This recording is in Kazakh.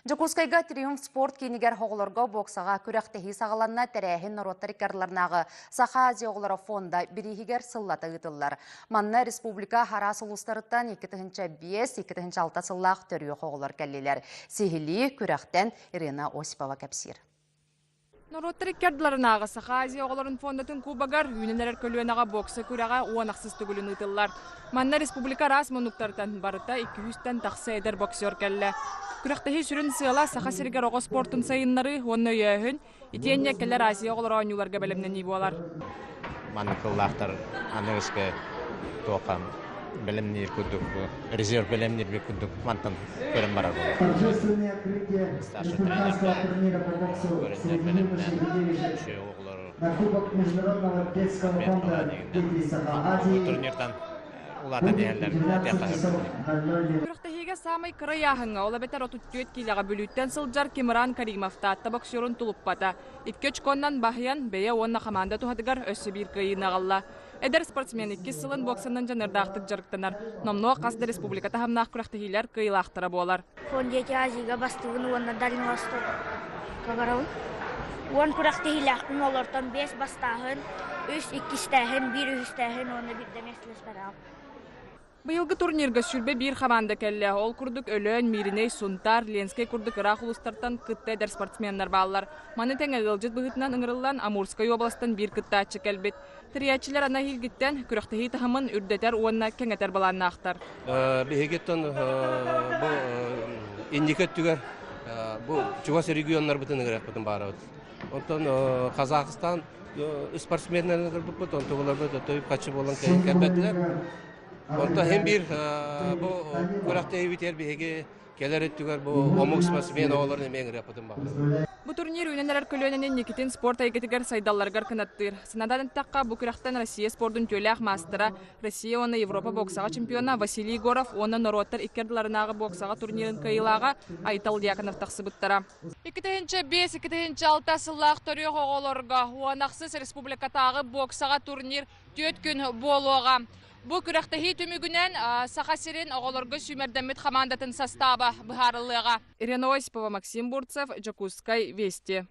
Жокускайга Триумф спорт кейнигер хоғылырға боксаға күрәқтехи сағаланна тәрәхін роттарикарларнағы Саха Азия оғылары фонда бірігігер сыллаты ұтылар. Манна республика харас ұлыстарыттан 2-5-2-6 сыллақ төріе хоғылар кәлелер. Сихили күрәқтен Ирина Осипова кәпсир. Роттарикарларнағы Саха Азия оғыларын фондатын кубагар үйнелер көлуенаға боксы күрәға уанақсыз түгілін ұтылар. Манна республика рас мұнықтардан барыта 200-тен тақсы әдер боксер кәлі. Күрәқтәхи сүрін сыйла Саха Сиргер оғы спортын сайынлары онны өйәхін, итенне кәлер Азия оғылар ойнуларға бәлімнен болар. Манны қыллақтар анығысқа тоқам бәлімнер күдік, резерв бәлімнер бі күдік мантын көрім барар болар. Старшы тренерді көрінер бәлімнен шөй оғылар турнирдан улатын әлдер Күрәқтәхиге самай кыры яғынға, ола бәтер 34 келеға бүліттен сылджар Кимран Каримовта атта боксерун тулуппата. Иткөч коннан бахиян бәйе онна команда тухадыгар өссі бір кыйын ағалла. Эдер спортсмен 2 сылын боксынан жанырдақтық жарықтанар. Номно қасды республиката хамнақ күрәқтәхилер кыйлақтыра болар. Фондети Азига бастығын онна Дальний Восток кагарауын. Он күрәқтәхилақтың олортан 5 бастағын, 3-2-стәхін, 1-3-стәхін, оны бірден әслестар ал. Быйылғы турнирға сүрбе бір команда кәлі. Ол күрдік өлөн, Мириней, Сунтар, Ленскай күрдік Ирақ ұлыстартан кытты әдер спортсменлар балылар. Маны тәңі ғылжыт бұғытынан ұңырылан Амурскай областан бір кытты атшы кәлбет. Триячилер ана хилгіттен күріқтіхи тахымын үрдетер уанна кәңетер баланна ақтар. Бігеттен бұл индикет түгер, бұл Чувашия регионлар бұтын ұғырақ бұтын бары бұд. Онтан Қазақстан спортсменлер бұд, онтан олар бұд, тойып қачы болан кәлбеттілер. Онта hem bir bu kurakta eviter bihege keler ettüger bu omuksmas men oğlarını men yapıdım bak. Bu turnir üyeler kölönenen Nikitin sport hareketiger saydallargar kınattır. Sınadan takka bu kuraktan Россия спортun tölək mastera Россия onu Европа боксаға чемпиона Василий Егоров оны Нороттар иккердларынағы боксаға турнирин кайылаға Айтал Дьяконов тақсыбыттара. 2-5-2-6 сыллақ төрі оғылырға уанақсыз республикатағы боксаға турнир 4 күн болуға. Бұл күрәқтәхи түмігінен Саха Сирин оғылырғы сүймердемет командатын составы бұхарылыға. Ирина Осипова, Максим Бурцев, Жокускай, Вести.